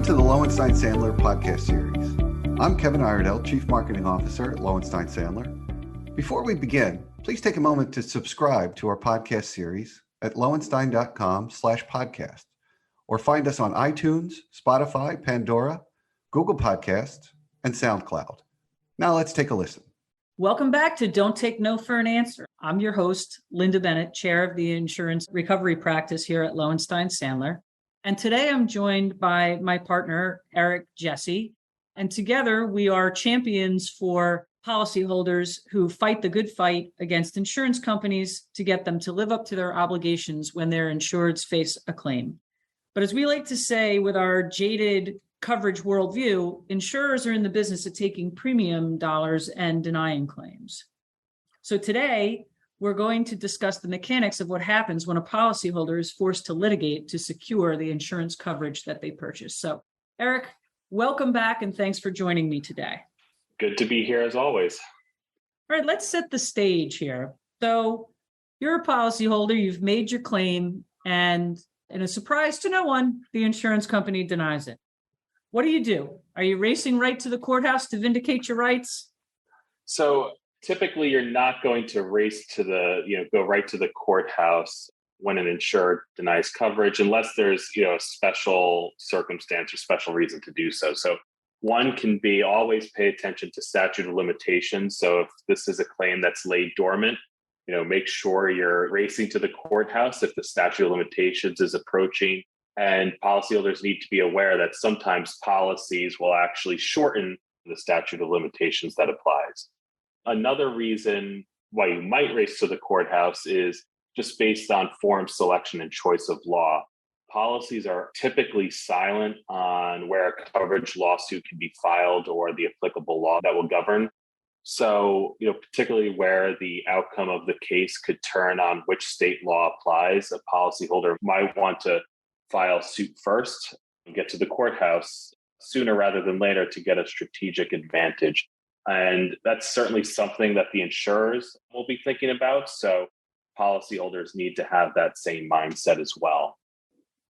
to the Lowenstein Sandler podcast series. I'm Kevin Iredell, Chief Marketing Officer at Lowenstein Sandler. Before we begin, please take a moment to subscribe to our podcast series at lowenstein.com/podcast, or find us on iTunes, Spotify, Pandora, Google Podcasts, and SoundCloud. Now let's take a listen. Welcome back to Don't Take No for an Answer. I'm your host, Lynda Bennett, Chair of the Insurance Recovery Practice here at Lowenstein Sandler. And today I'm joined by my partner, Eric Jesse. And together we are champions for policyholders who fight the good fight against insurance companies to get them to live up to their obligations when their insureds face a claim. But as we like to say with our jaded coverage worldview, insurers are in the business of taking premium dollars and denying claims. So today, we're going to discuss the mechanics of what happens when a policyholder is forced to litigate to secure the insurance coverage that they purchase. So, Eric, welcome back and thanks for joining me today. Good to be here as always. All right, let's set the stage here. So, you're a policyholder, you've made your claim, and in a surprise to no one, the insurance company denies it. What do? Are you racing right to the courthouse to vindicate your rights? So typically you're not going to race to go right to the courthouse when an insured denies coverage, unless there's, a special circumstance or special reason to do so. So one can be always pay attention to statute of limitations. So if this is a claim that's laid dormant, make sure you're racing to the courthouse if the statute of limitations is approaching. And policyholders need to be aware that sometimes policies will actually shorten the statute of limitations that applies. Another reason why you might race to the courthouse is just based on forum selection and choice of law. Policies are typically silent on where a coverage lawsuit can be filed or the applicable law that will govern. So, particularly where the outcome of the case could turn on which state law applies, a policyholder might want to file suit first and get to the courthouse sooner rather than later to get a strategic advantage. And that's certainly something that the insurers will be thinking about. So policyholders need to have that same mindset as well.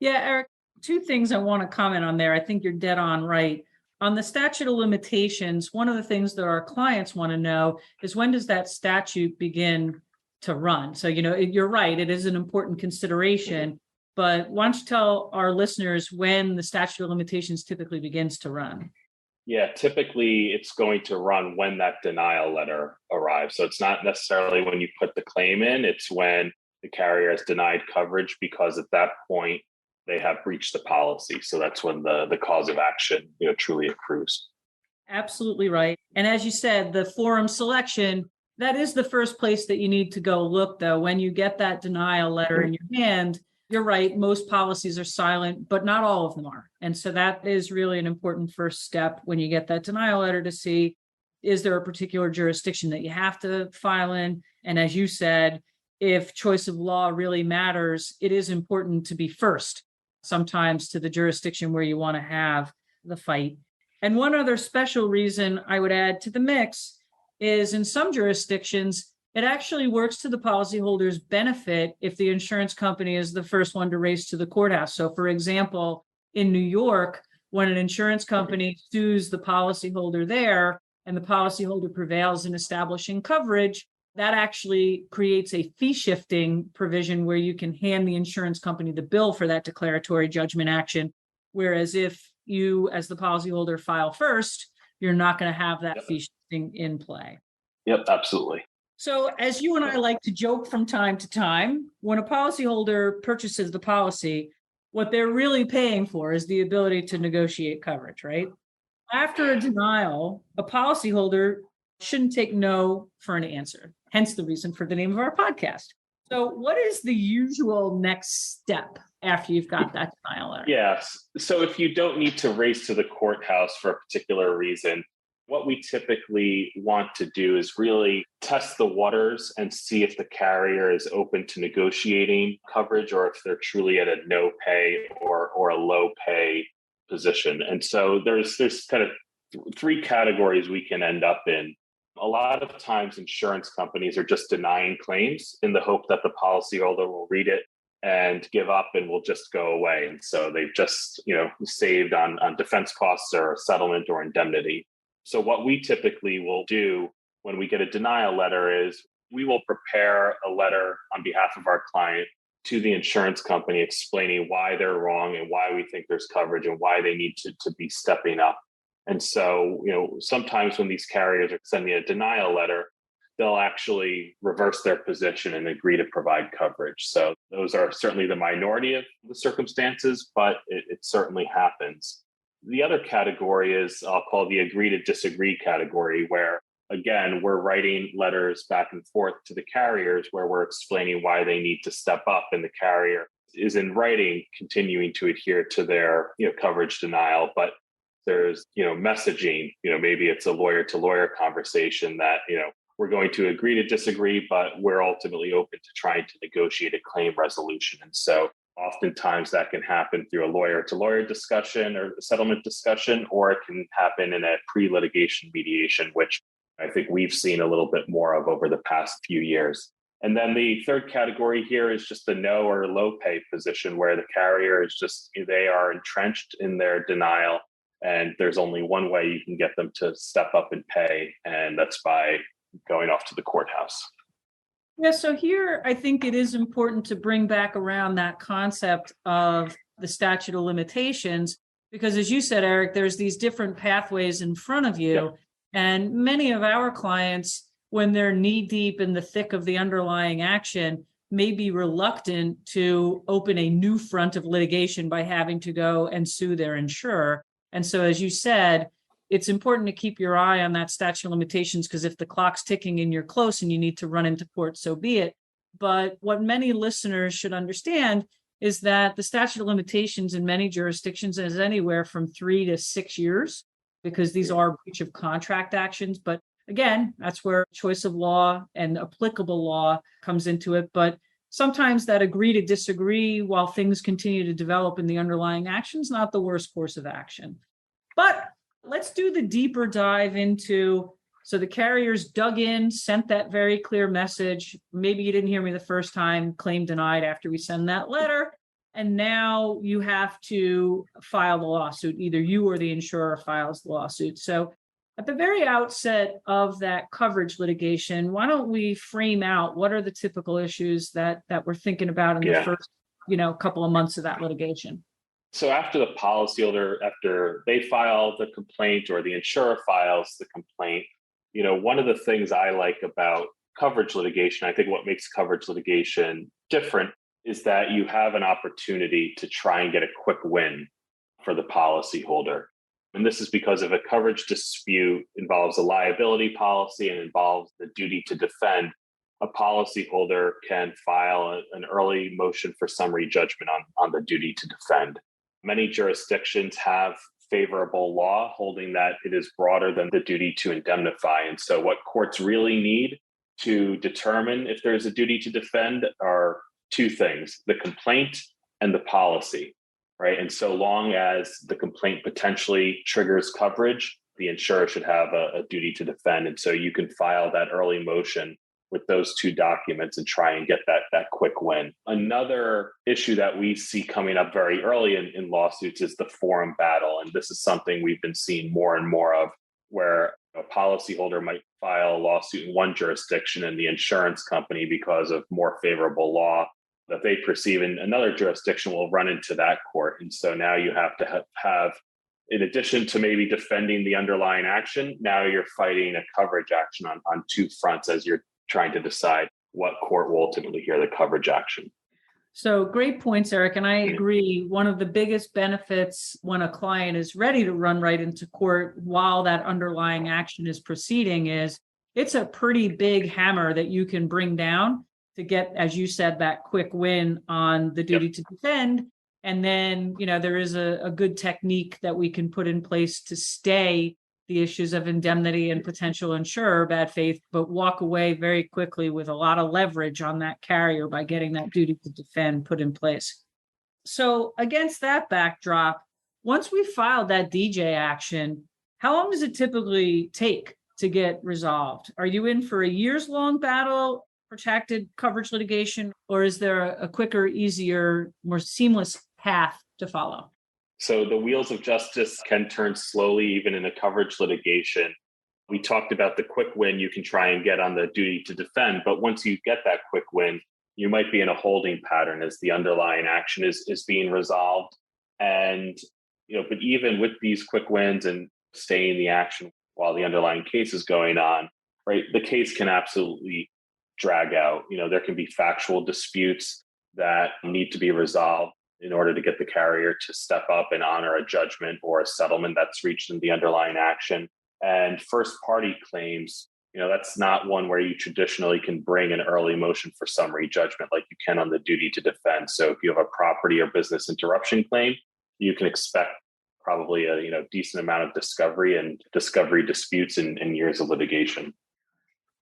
Yeah, Eric, two things I want to comment on there. I think you're dead on right. On the statute of limitations, one of the things that our clients want to know is when does that statute begin to run? So, you're right. It is an important consideration. But why don't you tell our listeners when the statute of limitations typically begins to run? Yeah, typically it's going to run when that denial letter arrives. So it's not necessarily when you put the claim in, it's when the carrier has denied coverage because at that point they have breached the policy. So that's when the cause of action truly accrues. Absolutely right. And as you said, the forum selection, that is the first place that you need to go look, though. When you get that denial letter in your hand, you're right, most policies are silent, but not all of them are. And so that is really an important first step when you get that denial letter to see, is there a particular jurisdiction that you have to file in? And as you said, if choice of law really matters, it is important to be first, sometimes to the jurisdiction where you want to have the fight. And one other special reason I would add to the mix is in some jurisdictions, it actually works to the policyholder's benefit if the insurance company is the first one to race to the courthouse. So, for example, in New York, when an insurance company sues the policyholder there and the policyholder prevails in establishing coverage, that actually creates a fee shifting provision where you can hand the insurance company the bill for that declaratory judgment action. Whereas if you, as the policyholder, file first, you're not going to have that fee shifting in play. Yep, absolutely. So as you and I like to joke from time to time, when a policyholder purchases the policy, what they're really paying for is the ability to negotiate coverage, right? After a denial, a policyholder shouldn't take no for an answer, hence the reason for the name of our podcast. So what is the usual next step after you've got that denial letter? Yes. So if you don't need to race to the courthouse for a particular reason, what we typically want to do is really test the waters and see if the carrier is open to negotiating coverage or if they're truly at a no pay or a low pay position. And so there's kind of three categories we can end up in. A lot of times insurance companies are just denying claims in the hope that the policyholder will read it and give up and will just go away. And so they've just, saved on defense costs or settlement or indemnity. So what we typically will do when we get a denial letter is we will prepare a letter on behalf of our client to the insurance company explaining why they're wrong and why we think there's coverage and why they need to be stepping up. And so, sometimes when these carriers are sending a denial letter, they'll actually reverse their position and agree to provide coverage. So those are certainly the minority of the circumstances, but it certainly happens. The other category is, I'll call the agree to disagree category, where again, we're writing letters back and forth to the carriers where we're explaining why they need to step up, and the carrier is in writing continuing to adhere to their coverage denial. But there's messaging, maybe it's a lawyer to lawyer conversation that we're going to agree to disagree, but we're ultimately open to trying to negotiate a claim resolution. And so oftentimes that can happen through a lawyer to lawyer discussion or a settlement discussion, or it can happen in a pre-litigation mediation, which I think we've seen a little bit more of over the past few years. And then the third category here is just the no or low pay position, where the carrier is just, they are entrenched in their denial, and there's only one way you can get them to step up and pay, and that's by going off to the courthouse. Yeah, so here I think it is important to bring back around that concept of the statute of limitations, because as you said, Eric, there's these different pathways in front of you. Yep. And many of our clients, when they're knee deep in the thick of the underlying action, may be reluctant to open a new front of litigation by having to go and sue their insurer. And so, as you said, it's important to keep your eye on that statute of limitations, because if the clock's ticking and you're close and you need to run into court, so be it. But what many listeners should understand is that the statute of limitations in many jurisdictions is anywhere from 3 to 6 years, because these are breach of contract actions. But again, that's where choice of law and applicable law comes into it. But sometimes that agree to disagree while things continue to develop in the underlying action is not the worst course of action. But let's do the deeper dive into, so the carriers dug in, sent that very clear message. Maybe you didn't hear me the first time, claim denied after we send that letter. And now you have to file the lawsuit. Either you or the insurer files the lawsuit. So at the very outset of that coverage litigation, why don't we frame out what are the typical issues that we're thinking about in the first, couple of months of that litigation? So after the policyholder, after they file the complaint or the insurer files the complaint, one of the things I like about coverage litigation, I think what makes coverage litigation different is that you have an opportunity to try and get a quick win for the policyholder. And this is because if a coverage dispute involves a liability policy and involves the duty to defend, a policyholder can file an early motion for summary judgment on the duty to defend. Many jurisdictions have favorable law holding that it is broader than the duty to indemnify. And so what courts really need to determine if there's a duty to defend are two things: the complaint and the policy, right? And so long as the complaint potentially triggers coverage, the insurer should have a duty to defend. And so you can file that early motion with those two documents and try and get that quick win. Another issue that we see coming up very early in lawsuits is the forum battle. And this is something we've been seeing more and more of, where a policyholder might file a lawsuit in one jurisdiction and the insurance company, because of more favorable law that they perceive in another jurisdiction, will run into that court. And so now you have to have, in addition to maybe defending the underlying action, now you're fighting a coverage action on two fronts as you're trying to decide what court will ultimately hear the coverage action. So great points, Eric. And I agree. One of the biggest benefits when a client is ready to run right into court while that underlying action is proceeding is it's a pretty big hammer that you can bring down to get, as you said, that quick win on the duty to defend. And then, there is a good technique that we can put in place to stay the issues of indemnity and potential insurer bad faith, but walk away very quickly with a lot of leverage on that carrier by getting that duty to defend put in place. So against that backdrop, once we filed that DJ action, how long does it typically take to get resolved? Are you in for a years-long battle? protracted coverage litigation, or is there a quicker, easier, more seamless path to follow? So the wheels of justice can turn slowly, even in a coverage litigation. We talked about the quick win you can try and get on the duty to defend, but once you get that quick win, you might be in a holding pattern as the underlying action is being resolved. And, but even with these quick wins and staying in the action while the underlying case is going on, right, the case can absolutely drag out. There can be factual disputes that need to be resolved in order to get the carrier to step up and honor a judgment or a settlement that's reached in the underlying action. And first party claims, that's not one where you traditionally can bring an early motion for summary judgment like you can on the duty to defend. So if you have a property or business interruption claim, you can expect probably a decent amount of discovery and discovery disputes and years of litigation.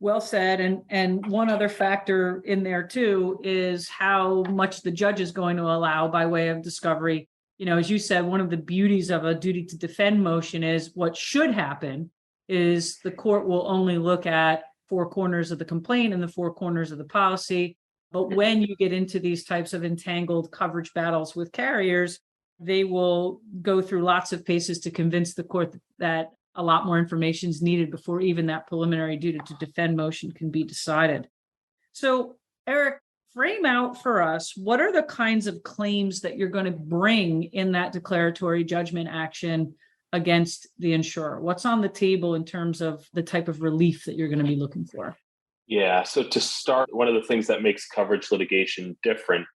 Well said. And one other factor in there too is how much the judge is going to allow by way of discovery. As you said, one of the beauties of a duty to defend motion is what should happen is the court will only look at four corners of the complaint and the four corners of the policy. But when you get into these types of entangled coverage battles with carriers, they will go through lots of paces to convince the court that a lot more information is needed before even that preliminary duty to defend motion can be decided. So, Eric, frame out for us, what are the kinds of claims that you're going to bring in that declaratory judgment action against the insurer? What's on the table in terms of the type of relief that you're going to be looking for? Yeah, so to start, one of the things that makes coverage litigation different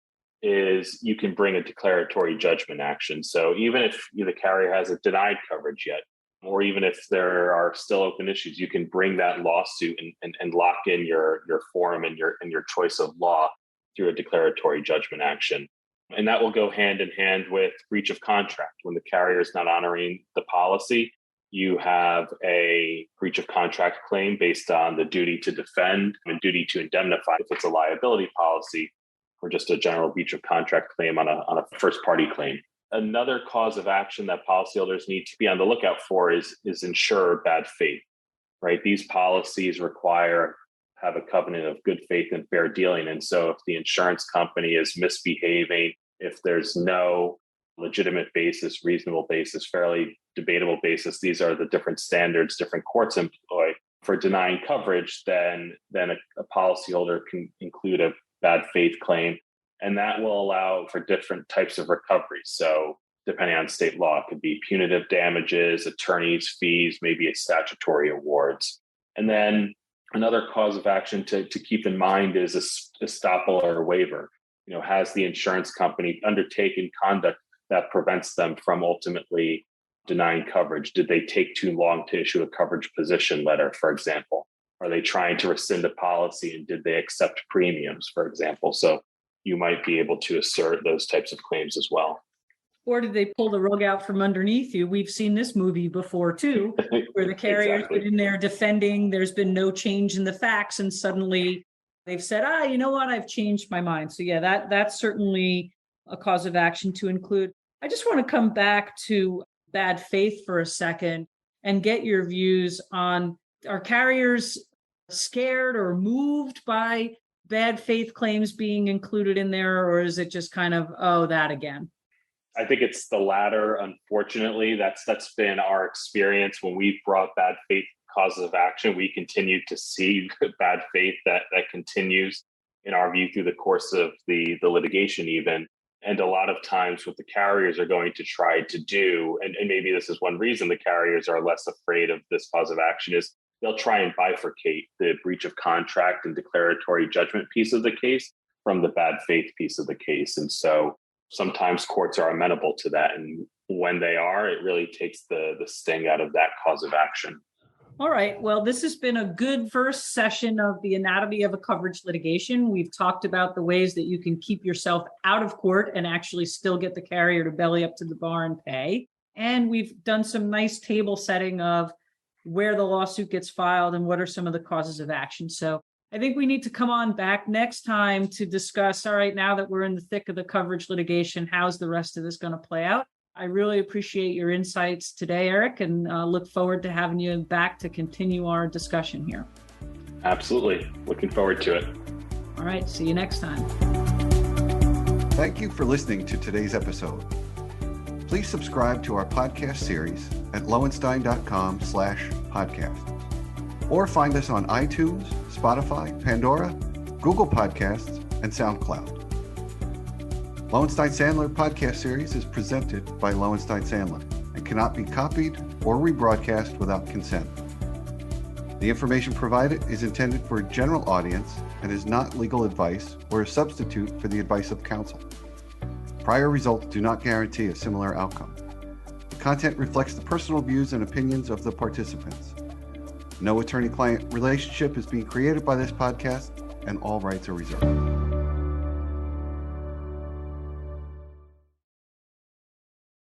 is you can bring a declaratory judgment action. So even if the carrier hasn't denied coverage yet, or even if there are still open issues, you can bring that lawsuit and lock in your forum and your choice of law through a declaratory judgment action. And that will go hand in hand with breach of contract. When the carrier is not honoring the policy, you have a breach of contract claim based on the duty to defend and duty to indemnify if it's a liability policy, or just a general breach of contract claim on a first party claim. Another cause of action that policyholders need to be on the lookout for is insurer bad faith, right? These policies have a covenant of good faith and fair dealing. And so if the insurance company is misbehaving, if there's no legitimate basis, reasonable basis, fairly debatable basis, these are the different standards different courts employ for denying coverage, then a policyholder can include a bad faith claim. And that will allow for different types of recovery. So depending on state law, it could be punitive damages, attorneys' fees, maybe a statutory awards. And then another cause of action to keep in mind is estoppel or waiver. Has the insurance company undertaken conduct that prevents them from ultimately denying coverage? Did they take too long to issue a coverage position letter, for example? Are they trying to rescind a policy, and did they accept premiums, for example? So you might be able to assert those types of claims as well. Or did they pull the rug out from underneath you? We've seen this movie before too, where the carrier's been in there defending, there's been no change in the facts, and suddenly they've said, you know what, I've changed my mind. So yeah, that's certainly a cause of action to include. I just want to come back to bad faith for a second and get your views on, are carriers scared or moved by bad faith claims being included in there, or is it just kind of, that again? I think it's the latter. Unfortunately, that's been our experience when we've brought bad faith causes of action. We continue to see bad faith that continues, in our view, through the course of the litigation even. And a lot of times what the carriers are going to try to do, and maybe this is one reason the carriers are less afraid of this cause of action, is they'll try and bifurcate the breach of contract and declaratory judgment piece of the case from the bad faith piece of the case. And so sometimes courts are amenable to that. And when they are, it really takes the sting out of that cause of action. All right. Well, this has been a good first session of the anatomy of a coverage litigation. We've talked about the ways that you can keep yourself out of court and actually still get the carrier to belly up to the bar and pay. And we've done some nice table setting of where the lawsuit gets filed and what are some of the causes of action. So I think we need to come on back next time to discuss, all right, now that we're in the thick of the coverage litigation, how's the rest of this going to play out? I really appreciate your insights today, Eric, and look forward to having you back to continue our discussion here. Absolutely. Looking forward to it. All right, see you next time. Thank you for listening to today's episode. Please subscribe to our podcast series at lowenstein.com/podcast or find us on iTunes, Spotify, Pandora, Google Podcasts, and SoundCloud. Lowenstein Sandler podcast series is presented by Lowenstein Sandler and cannot be copied or rebroadcast without consent. The information provided is intended for a general audience and is not legal advice or a substitute for the advice of counsel. Prior results do not guarantee a similar outcome. The content reflects the personal views and opinions of the participants. No attorney-client relationship is being created by this podcast, and all rights are reserved.